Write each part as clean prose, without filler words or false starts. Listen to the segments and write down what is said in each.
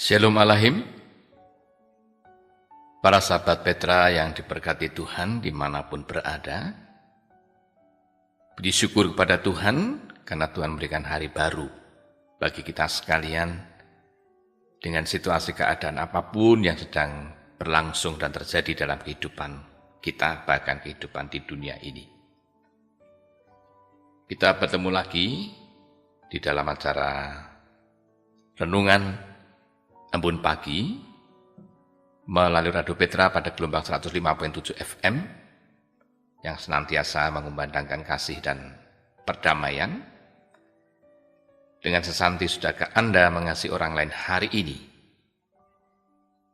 Shalom Alahim, para sahabat Petra yang diberkati Tuhan dimanapun berada. Puji syukur kepada Tuhan karena Tuhan memberikan hari baru bagi kita sekalian dengan situasi keadaan apapun yang sedang berlangsung dan terjadi dalam kehidupan kita, bahkan kehidupan di dunia ini. Kita bertemu lagi di dalam acara Renungan Embun Pagi melalui Radio Petra pada gelombang 105.7 FM yang senantiasa mengumandangkan kasih dan perdamaian. Dengan sesanti sudahkah Anda mengasihi orang lain hari ini?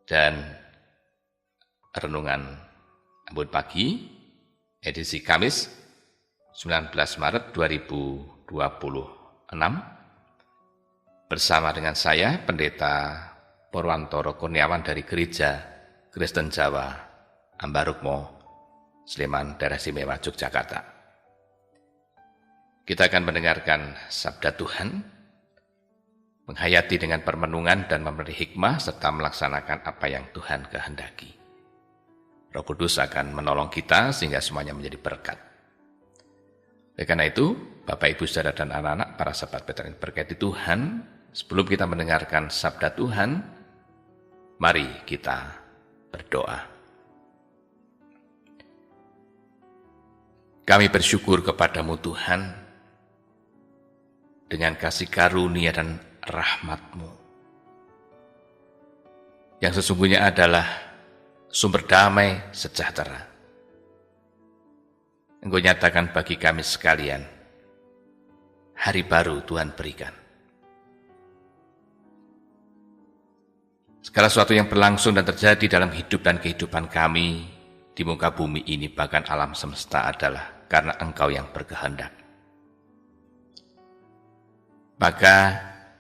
Dan Renungan Embun Pagi edisi Kamis 19 Maret 2026 bersama dengan saya Pendeta Purwantoro Kurniawan dari Gereja Kristen Jawa Ambarukmo, Sleman, Daerah Istimewa Yogyakarta. Kita akan mendengarkan sabda Tuhan, menghayati dengan permenungan dan memberi hikmah serta melaksanakan apa yang Tuhan kehendaki. Roh Kudus akan menolong kita sehingga semuanya menjadi berkat. Oleh karena itu, Bapak, Ibu, Saudara, dan anak-anak, para sahabat Petra yang berkati Tuhan, sebelum kita mendengarkan sabda Tuhan, mari kita berdoa. Kami bersyukur kepadamu Tuhan, dengan kasih karunia dan rahmat-Mu, yang sesungguhnya adalah sumber damai sejahtera. Engkau nyatakan bagi kami sekalian, hari baru Tuhan berikan. Segala sesuatu yang berlangsung dan terjadi dalam hidup dan kehidupan kami di muka bumi ini, bahkan alam semesta, adalah karena Engkau yang berkehendak. Maka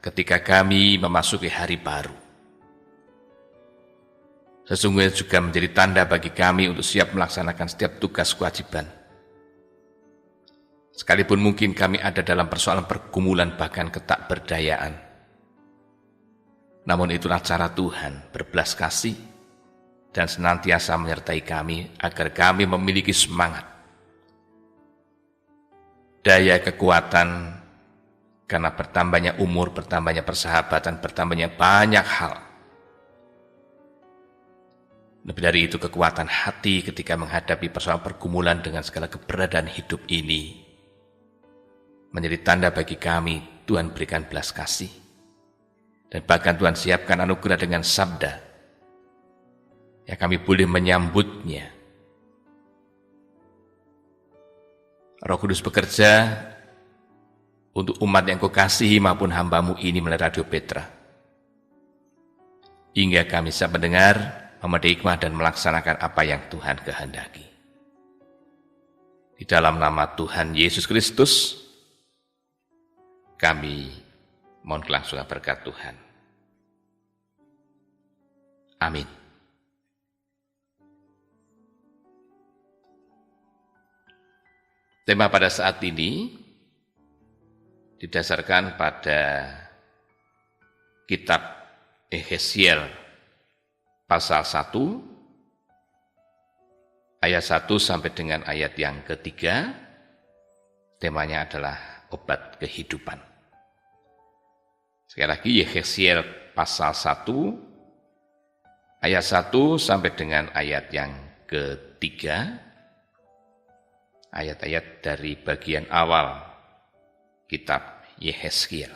ketika kami memasuki hari baru, sesungguhnya juga menjadi tanda bagi kami untuk siap melaksanakan setiap tugas kewajiban. Sekalipun mungkin kami ada dalam persoalan pergumulan bahkan ketakberdayaan, namun itulah cara Tuhan berbelas kasih dan senantiasa menyertai kami agar kami memiliki semangat, daya kekuatan, karena bertambahnya umur, bertambahnya persahabatan, bertambahnya banyak hal. Lebih dari itu, kekuatan hati ketika menghadapi persoalan pergumulan dengan segala keberadaan hidup ini menjadi tanda bagi kami Tuhan berikan belas kasih. Dan bahkan Tuhan siapkan anugerah dengan sabda yang kami boleh menyambutnya. Roh Kudus bekerja untuk umat yang Kau kasihi maupun hamba-Mu ini melalui Radio Petra, hingga kami bisa mendengar, memetik hikmah dan melaksanakan apa yang Tuhan kehendaki. Di dalam nama Tuhan Yesus Kristus, kami mohon kelangsungan berkat Tuhan. Amin. Tema pada saat ini didasarkan pada kitab Yehezkiel pasal 1 ayat 1 sampai dengan ayat yang ketiga. Temanya adalah obat kehidupan. Sekali lagi, Yehezkiel pasal 1, ayat 1 sampai dengan ayat yang ketiga, ayat-ayat dari bagian awal kitab Yehezkiel.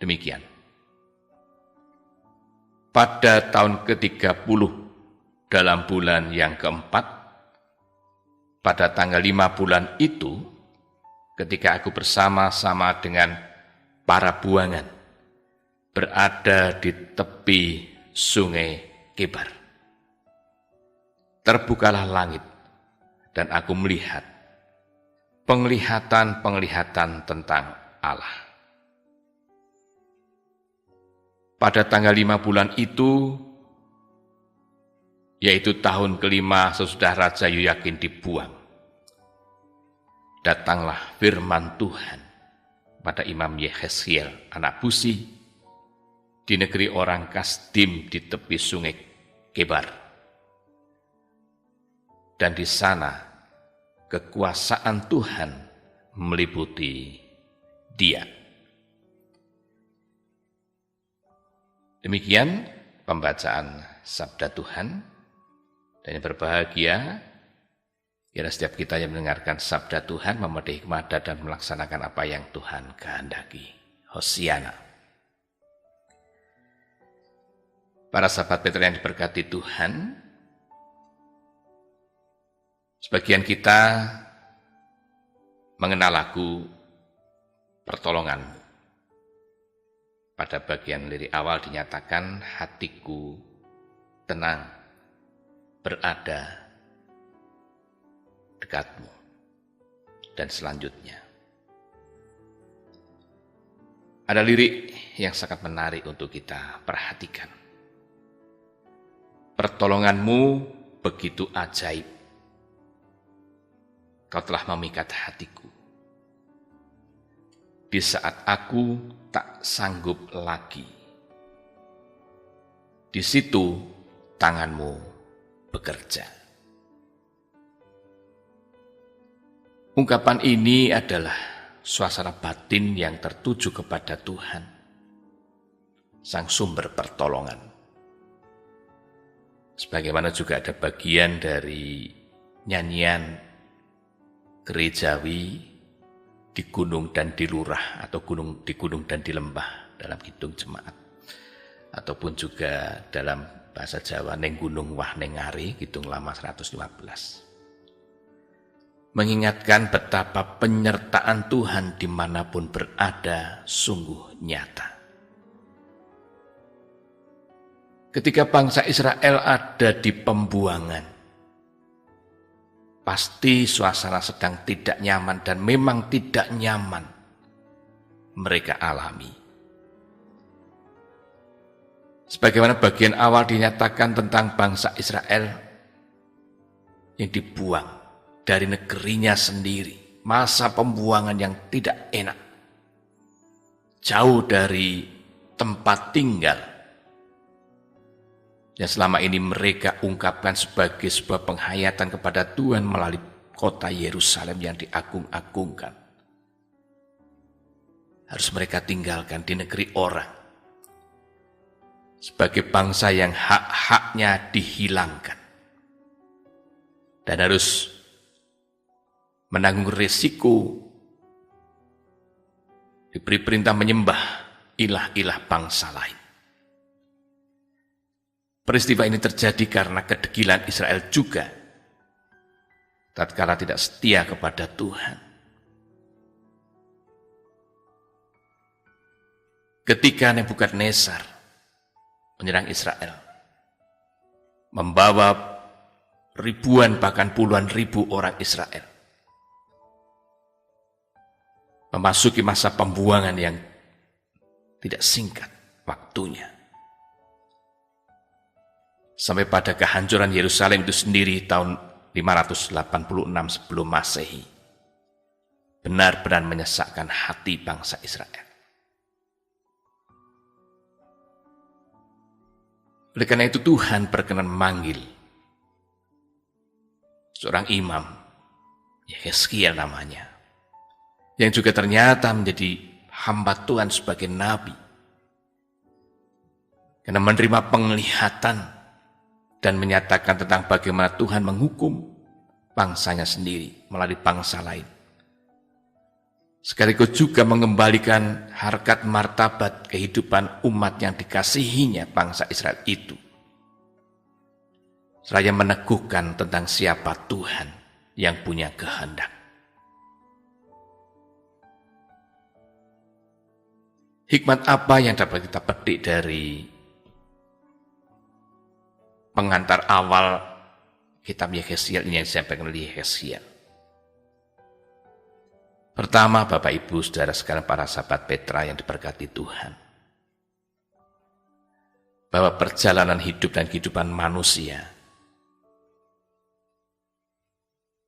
Demikian. Pada tahun ke-30 dalam bulan yang keempat, pada tanggal 5 bulan itu, ketika aku bersama-sama dengan para buangan berada di tepi sungai Kebar, terbukalah langit dan aku melihat penglihatan-penglihatan tentang Allah. Pada tanggal 5 bulan itu, yaitu tahun kelima sesudah Raja Yoyakin dibuang, datanglah firman Tuhan pada Imam Yehezkiel anak Buzi di negeri orang Kasdim di tepi sungai Kebar. Dan di sana kekuasaan Tuhan meliputi dia. Demikian pembacaan sabda Tuhan, dan yang berbahagia ialah setiap kita yang mendengarkan sabda Tuhan, memetik hikmat dan melaksanakan apa yang Tuhan kehendaki. Hosiana. Para sahabat Petra yang diberkati Tuhan, sebagian kita mengenal lagu Pertolonganmu. Pada bagian lirik awal dinyatakan, hatiku tenang berada dekatmu. Dan selanjutnya ada lirik yang sangat menarik untuk kita perhatikan. Pertolonganmu begitu ajaib, kau telah memikat hatiku. Di saat aku tak sanggup lagi, di situ tanganmu bekerja. Ungkapan ini adalah suasana batin yang tertuju kepada Tuhan, Sang Sumber pertolongan. Sebagaimana juga ada bagian dari nyanyian gerejawi di gunung dan di lurah, atau di gunung dan di lembah dalam hitung jemaat, ataupun juga dalam bahasa Jawa neng gunung wah neng ngari, hitung lama 115. Mengingatkan betapa penyertaan Tuhan dimanapun berada sungguh nyata. Ketika bangsa Israel ada di pembuangan, pasti suasana sedang tidak nyaman, dan memang tidak nyaman mereka alami. Sebagaimana bagian awal dinyatakan tentang bangsa Israel yang dibuang dari negerinya sendiri, masa pembuangan yang tidak enak, jauh dari tempat tinggal yang selama ini mereka ungkapkan sebagai sebuah penghayatan kepada Tuhan melalui kota Yerusalem yang diagung-agungkan. Harus mereka tinggalkan di negeri orang, sebagai bangsa yang hak-haknya dihilangkan, dan harus menanggung risiko diberi perintah menyembah ilah-ilah bangsa lain. Peristiwa ini terjadi karena kedegilan Israel juga, tatkala tidak setia kepada Tuhan. Ketika Nebukadnezar menyerang Israel, membawa ribuan bahkan puluhan ribu orang Israel, memasuki masa pembuangan yang tidak singkat waktunya, sampai pada kehancuran Yerusalem itu sendiri tahun 586 sebelum Masehi, benar-benar menyesakkan hati bangsa Israel. Oleh karena itu Tuhan berkenan memanggil seorang imam, Yehezkiel namanya, yang juga ternyata menjadi hamba Tuhan sebagai nabi, karena menerima penglihatan dan menyatakan tentang bagaimana Tuhan menghukum bangsanya sendiri melalui bangsa lain. Sekaligus juga mengembalikan harkat martabat kehidupan umat yang dikasihinya bangsa Israel itu. Seraya meneguhkan tentang siapa Tuhan yang punya kehendak. Hikmat apa yang dapat kita petik dari pengantar awal kitab Yehezkiel ini yang disampaikan oleh Yehezkiel? Pertama, Bapak Ibu Saudara sekalian para sahabat Petra yang diberkati Tuhan, bahwa perjalanan hidup dan kehidupan manusia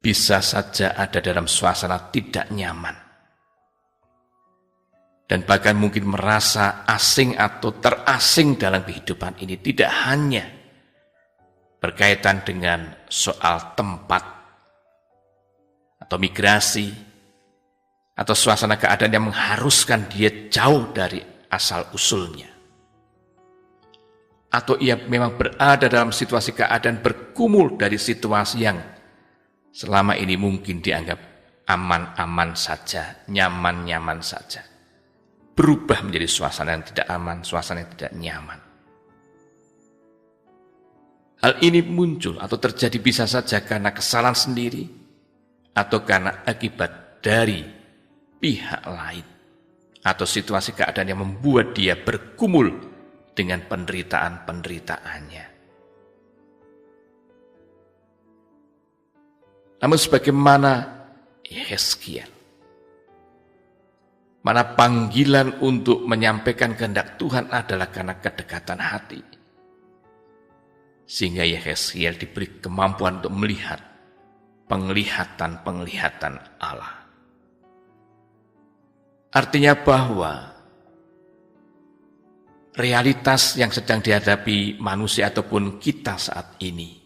bisa saja ada dalam suasana tidak nyaman, dan bahkan mungkin merasa asing atau terasing dalam kehidupan ini, tidak hanya berkaitan dengan soal tempat atau migrasi atau suasana keadaan yang mengharuskan dia jauh dari asal-usulnya, atau ia memang berada dalam situasi keadaan bergumul dari situasi yang selama ini mungkin dianggap aman-aman saja, nyaman-nyaman saja, berubah menjadi suasana yang tidak aman, suasana yang tidak nyaman. Hal ini muncul atau terjadi bisa saja karena kesalahan sendiri atau karena akibat dari pihak lain atau situasi keadaan yang membuat dia bergumul dengan penderitaan-penderitaannya. Namun sebagaimana Yehezkiel, mana panggilan untuk menyampaikan kehendak Tuhan adalah karena kedekatan hati. Sehingga Yehezkiel diberi kemampuan untuk melihat penglihatan-penglihatan Allah. Artinya bahwa realitas yang sedang dihadapi manusia ataupun kita saat ini,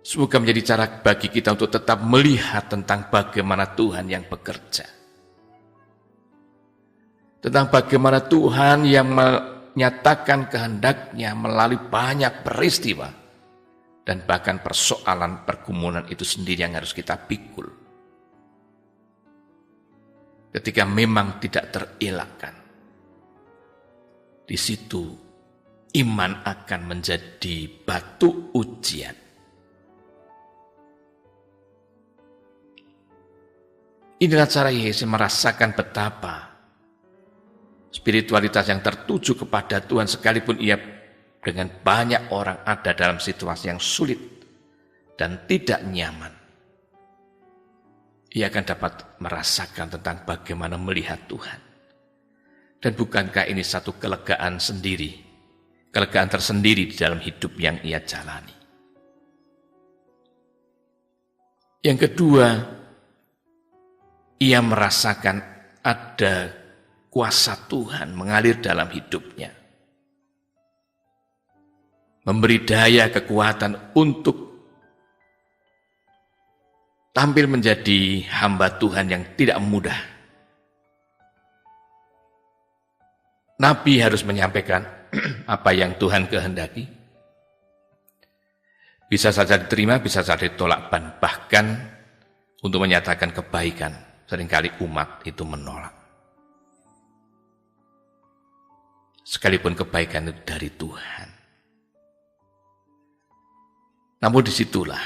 semoga menjadi cara bagi kita untuk tetap melihat tentang bagaimana Tuhan yang bekerja. Tentang bagaimana Tuhan yang menyatakan kehendaknya melalui banyak peristiwa dan bahkan persoalan pergumulan itu sendiri yang harus kita pikul. Ketika memang tidak terelakkan, di situ iman akan menjadi batu ujian. Inilah cara Yesus merasakan betapa spiritualitas yang tertuju kepada Tuhan, sekalipun ia dengan banyak orang ada dalam situasi yang sulit dan tidak nyaman, ia akan dapat merasakan tentang bagaimana melihat Tuhan. Dan bukankah ini satu kelegaan sendiri, kelegaan tersendiri di dalam hidup yang ia jalani. Yang kedua, ia merasakan ada kuasa Tuhan mengalir dalam hidupnya, memberi daya kekuatan untuk tampil menjadi hamba Tuhan yang tidak mudah. Nabi harus menyampaikan apa yang Tuhan kehendaki. Bisa saja diterima, bisa saja ditolak, bahkan untuk menyatakan kebaikan, seringkali umat itu menolak. Sekalipun kebaikan itu dari Tuhan. Namun disitulah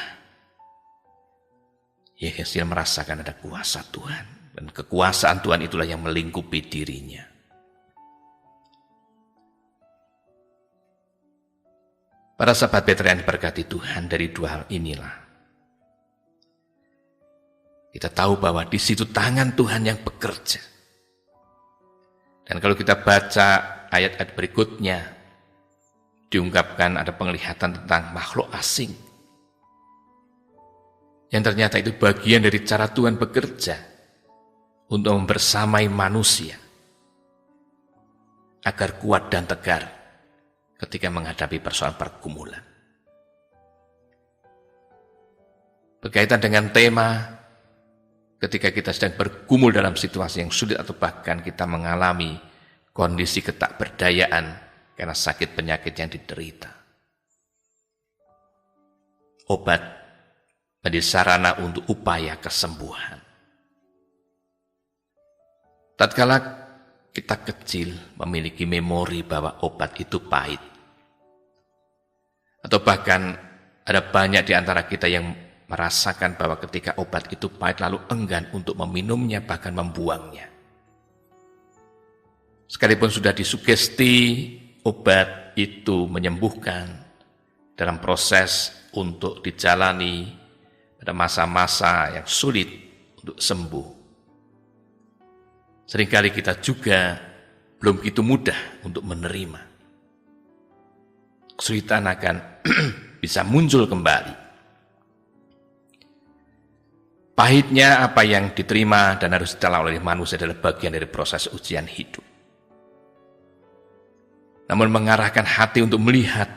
Yehezkiel merasakan ada kuasa Tuhan, dan kekuasaan Tuhan itulah yang melingkupi dirinya. Para sahabat Petra yang diberkati Tuhan, dari dua hal inilah kita tahu bahwa di situ tangan Tuhan yang bekerja. Dan kalau kita baca ayat-ayat berikutnya, diungkapkan ada penglihatan tentang makhluk asing, yang ternyata itu bagian dari cara Tuhan bekerja untuk membersamai manusia agar kuat dan tegar ketika menghadapi persoalan pergumulan. Berkaitan dengan tema, ketika kita sedang bergumul dalam situasi yang sulit atau bahkan kita mengalami kondisi ketakberdayaan karena sakit penyakit yang diderita, obat menjadi sarana untuk upaya kesembuhan. Tatkala kita kecil memiliki memori bahwa obat itu pahit, atau bahkan ada banyak di antara kita yang merasakan bahwa ketika obat itu pahit lalu enggan untuk meminumnya, bahkan membuangnya. Sekalipun sudah disugesti obat itu menyembuhkan, dalam proses untuk dijalani pada masa-masa yang sulit untuk sembuh, seringkali kita juga belum begitu mudah untuk menerima. Kesulitan akan bisa muncul kembali. Pahitnya apa yang diterima dan harus ditelan oleh manusia adalah bagian dari proses ujian hidup. Namun mengarahkan hati untuk melihat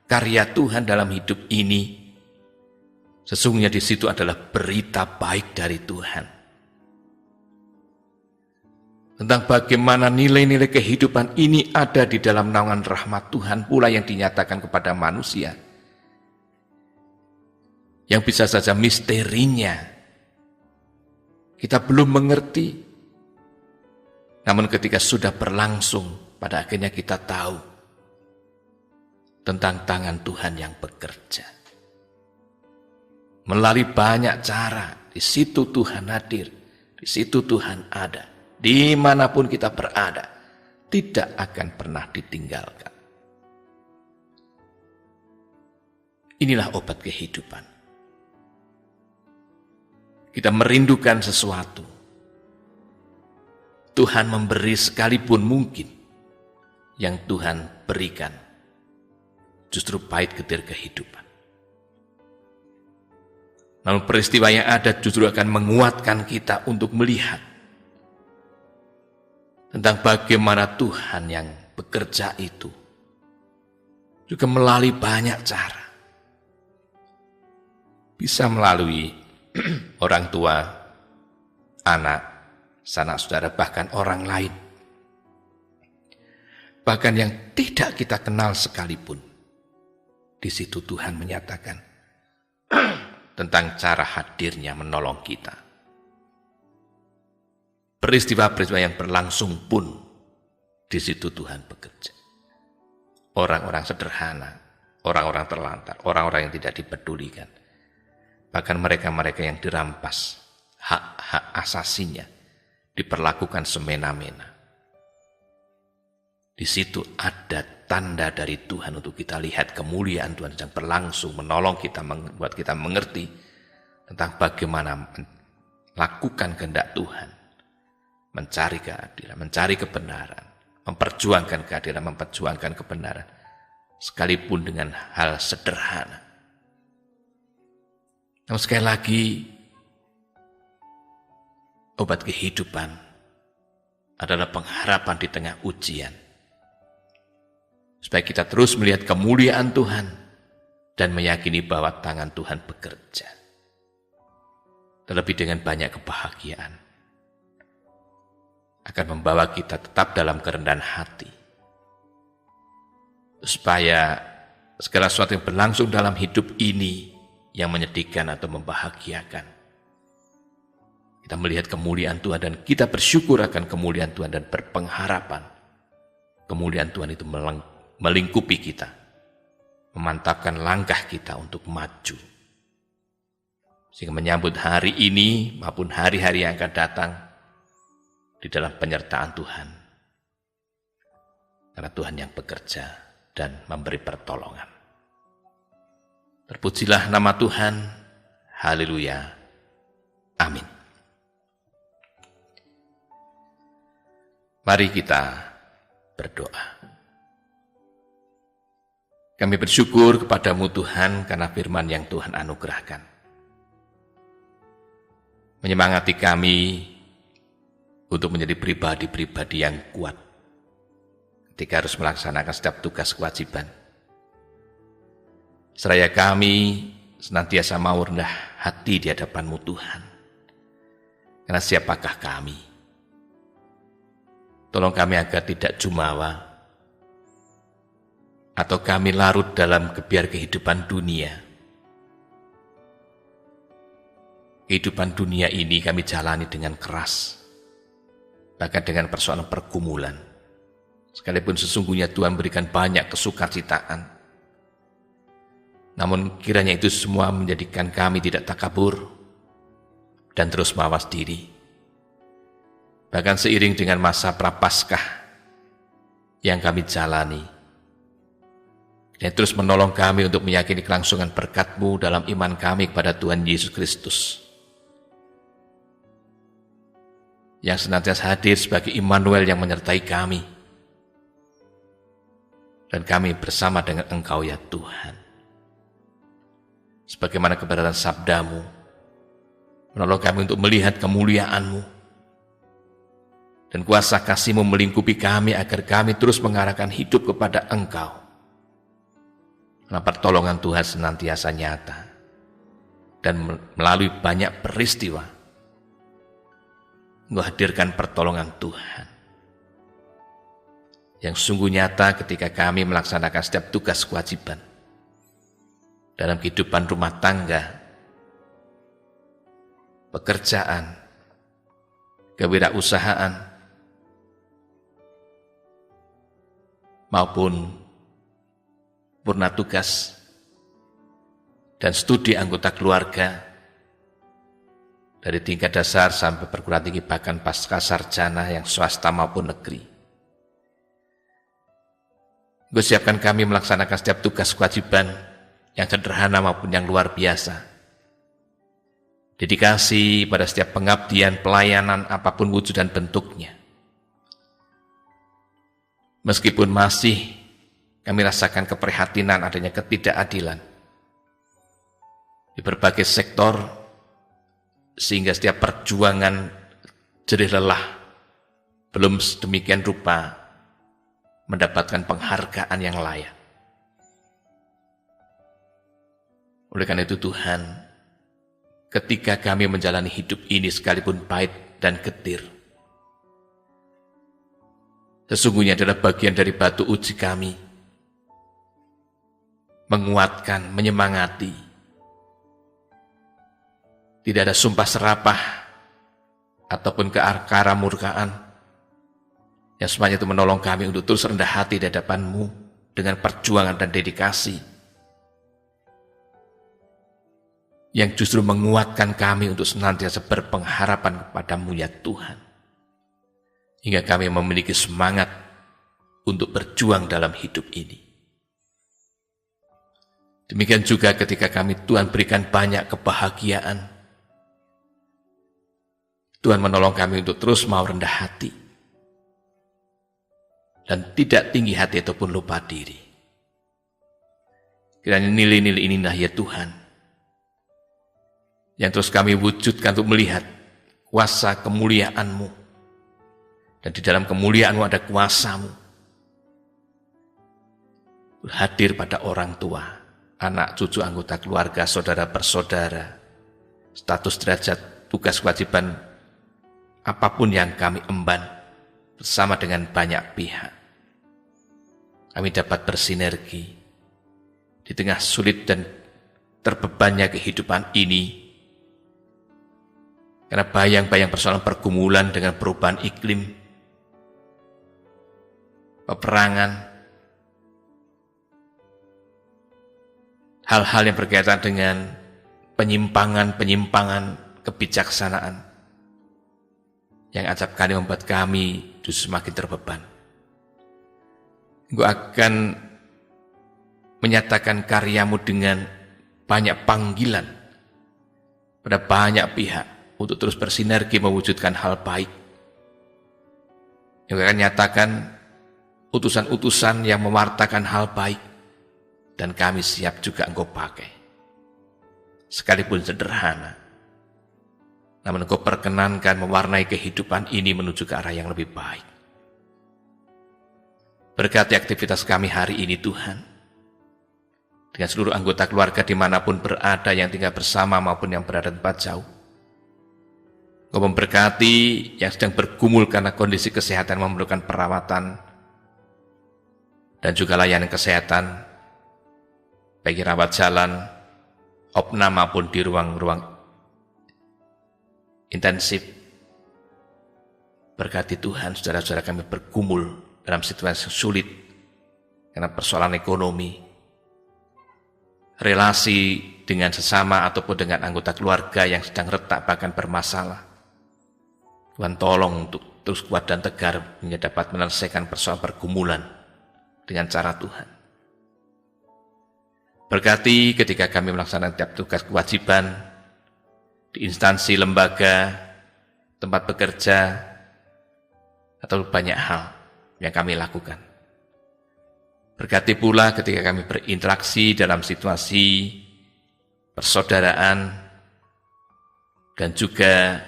karya Tuhan dalam hidup ini, sesungguhnya di situ adalah berita baik dari Tuhan. Tentang bagaimana nilai-nilai kehidupan ini ada di dalam naungan rahmat Tuhan pula yang dinyatakan kepada manusia. Yang bisa saja misterinya kita belum mengerti. Namun ketika sudah berlangsung, pada akhirnya kita tahu tentang tangan Tuhan yang bekerja. Melalui banyak cara, di situ Tuhan hadir, di situ Tuhan ada. Dimanapun kita berada, tidak akan pernah ditinggalkan. Inilah obat kehidupan. Kita merindukan sesuatu. Tuhan memberi sekalipun mungkin yang Tuhan berikan justru pahit getir kehidupan. Namun peristiwa yang ada justru akan menguatkan kita untuk melihat tentang bagaimana Tuhan yang bekerja itu juga melalui banyak cara. Bisa melalui orang tua, anak, sanak saudara, bahkan orang lain. Bahkan yang tidak kita kenal sekalipun. Di situ Tuhan menyatakan tentang cara hadirnya menolong kita. Peristiwa-peristiwa yang berlangsung pun di situ Tuhan bekerja. Orang-orang sederhana, orang-orang terlantar, orang-orang yang tidak dipedulikan. Bahkan mereka-mereka yang dirampas hak-hak asasinya diperlakukan semena-mena. Di situ ada tanda dari Tuhan untuk kita lihat kemuliaan Tuhan yang berlangsung, menolong kita, membuat kita mengerti tentang bagaimana melakukan kehendak Tuhan, mencari keadilan, mencari kebenaran, memperjuangkan keadilan, memperjuangkan kebenaran, sekalipun dengan hal sederhana. Namun sekali lagi, obat kehidupan adalah pengharapan di tengah ujian. Supaya kita terus melihat kemuliaan Tuhan dan meyakini bahwa tangan Tuhan bekerja. Terlebih dengan banyak kebahagiaan akan membawa kita tetap dalam kerendahan hati. Supaya segala sesuatu yang berlangsung dalam hidup ini yang menyedihkan atau membahagiakan, kita melihat kemuliaan Tuhan dan kita bersyukur akan kemuliaan Tuhan dan berpengharapan kemuliaan Tuhan itu melingkupi kita, memantapkan langkah kita untuk maju. Sehingga menyambut hari ini maupun hari-hari yang akan datang di dalam penyertaan Tuhan. Karena Tuhan yang bekerja dan memberi pertolongan. Terpujilah nama Tuhan. Haleluya. Amin. Mari kita berdoa. Kami bersyukur kepadamu Tuhan karena firman yang Tuhan anugerahkan. Menyemangati kami untuk menjadi pribadi-pribadi yang kuat ketika harus melaksanakan setiap tugas kewajiban. Seraya kami senantiasa mau rendah hati di hadapan-Mu Tuhan. Karena siapakah kami? Tolong kami agar tidak jumawa atau kami larut dalam gebiar kehidupan dunia. Kehidupan dunia ini kami jalani dengan keras, bahkan dengan persoalan pergumulan. Sekalipun sesungguhnya Tuhan berikan banyak kesukacitaan, namun kiranya itu semua menjadikan kami tidak takabur dan terus mawas diri. Bahkan seiring dengan masa prapaskah yang kami jalani, dan terus menolong kami untuk meyakini kelangsungan berkat-Mu dalam iman kami kepada Tuhan Yesus Kristus, yang senantiasa hadir sebagai Immanuel yang menyertai kami, dan kami bersama dengan Engkau ya Tuhan. Sebagaimana kebenaran sabda-Mu, Menolong kami untuk melihat kemuliaan-Mu. Dan kuasa kasih-Mu melingkupi kami agar kami terus mengarahkan hidup kepada Engkau. Karena pertolongan Tuhan senantiasa nyata. Dan melalui banyak peristiwa, Engkau hadirkan pertolongan Tuhan. Yang sungguh nyata ketika kami melaksanakan setiap tugas kewajiban. Dalam kehidupan rumah tangga, pekerjaan, kewirausahaan, maupun purna tugas dan studi anggota keluarga dari tingkat dasar sampai perguruan tinggi bahkan pasca sarjana yang swasta maupun negeri. Engkau siapkan kami melaksanakan setiap tugas kewajiban yang sederhana maupun yang luar biasa. Dedikasi pada setiap pengabdian, pelayanan, apapun wujud dan bentuknya. Meskipun masih kami rasakan keprihatinan adanya ketidakadilan di berbagai sektor, sehingga setiap perjuangan jerih lelah belum sedemikian rupa mendapatkan penghargaan yang layak. Oleh karena itu Tuhan, ketika kami menjalani hidup ini sekalipun pahit dan getir, sesungguhnya adalah bagian dari batu uji kami, menguatkan, menyemangati. Tidak ada sumpah serapah ataupun kearkara murkaan, yang semuanya itu menolong kami untuk terus rendah hati di hadapan-Mu dengan perjuangan dan dedikasi, yang justru menguatkan kami untuk senantiasa berpengharapan kepada-Mu ya Tuhan. Hingga kami memiliki semangat untuk berjuang dalam hidup ini. Demikian juga ketika kami Tuhan berikan banyak kebahagiaan, Tuhan menolong kami untuk terus mau rendah hati dan tidak tinggi hati ataupun lupa diri. Kiranya nilai-nilai inilah ya Tuhan yang terus kami wujudkan untuk melihat kuasa kemuliaan-Mu. Dan di dalam kemuliaan-Mu ada kuasa-Mu. Hadir pada orang tua, anak, cucu, anggota keluarga, saudara bersaudara, status derajat, tugas kewajiban, apapun yang kami emban bersama dengan banyak pihak. Kami dapat bersinergi di tengah sulit dan terbebannya kehidupan ini. Karena bayang-bayang persoalan pergumulan dengan perubahan iklim, peperangan, hal-hal yang berkaitan dengan penyimpangan kebijaksanaan yang acap kali membuat kami justru semakin terbeban. Engkau akan menyatakan karya-Mu dengan banyak panggilan pada banyak pihak untuk terus bersinergi mewujudkan hal baik. Yang akan nyatakan utusan-utusan yang mewartakan hal baik, dan kami siap juga Engkau pakai. Sekalipun sederhana, namun Engkau perkenankan mewarnai kehidupan ini menuju ke arah yang lebih baik. Berkati aktivitas kami hari ini Tuhan, dengan seluruh anggota keluarga dimanapun berada, yang tinggal bersama maupun yang berada di tempat jauh. Engkau memberkati yang sedang bergumul karena kondisi kesehatan memerlukan perawatan dan juga layanan kesehatan, bagi rawat jalan, opnam maupun di ruang-ruang intensif. Berkati Tuhan, saudara-saudara kami bergumul dalam situasi sulit karena persoalan ekonomi, relasi dengan sesama ataupun dengan anggota keluarga yang sedang retak bahkan bermasalah. Tuhan tolong untuk terus kuat dan tegar hingga dapat menyelesaikan persoalan pergumulan dengan cara Tuhan. Berkati ketika kami melaksanakan tiap tugas kewajiban di instansi, lembaga, tempat bekerja, atau banyak hal yang kami lakukan. Berkati pula ketika kami berinteraksi dalam situasi persaudaraan dan juga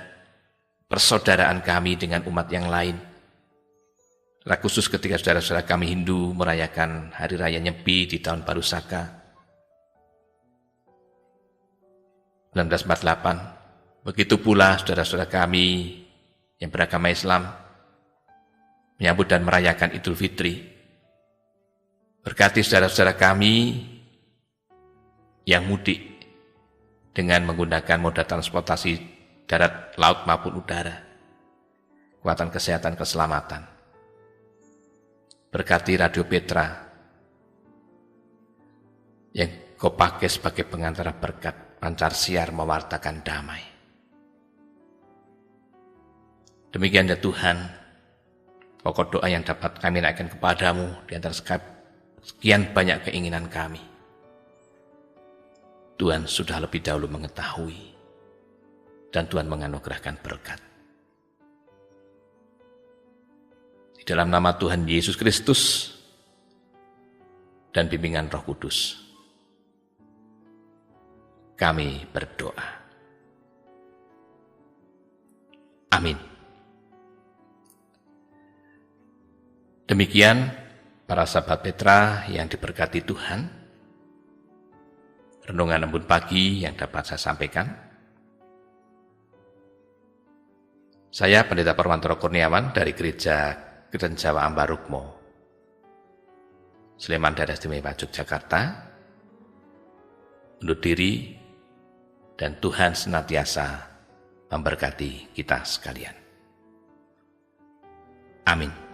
persaudaraan kami dengan umat yang lain. Secara khusus ketika saudara-saudara kami Hindu merayakan Hari Raya Nyepi di tahun Baru Saka 1948. Begitu pula saudara-saudara kami yang beragama Islam menyambut dan merayakan Idul Fitri. Berkati saudara-saudara kami yang mudik dengan menggunakan moda transportasi darat, laut maupun udara. Kekuatan kesehatan, keselamatan. Berkati Radio Petra yang kau pakai sebagai pengantara berkat, pancar siar mewartakan damai. Demikian ya Tuhan, pokok doa yang dapat kami naikkan kepadamu di antara sekian banyak keinginan kami. Tuhan sudah lebih dahulu mengetahui dan Tuhan menganugerahkan berkat. Di dalam nama Tuhan Yesus Kristus dan bimbingan Roh Kudus, kami berdoa. Amin. Demikian para sahabat Petra yang diberkati Tuhan, renungan embun pagi yang dapat saya sampaikan. Saya Pendeta Parwantoro Kurniawan dari Gereja Kristen Jawa Ambarukmo, Sleman Daerah Istimewa Yogyakarta, undur diri dan Tuhan senantiasa memberkati kita sekalian. Amin.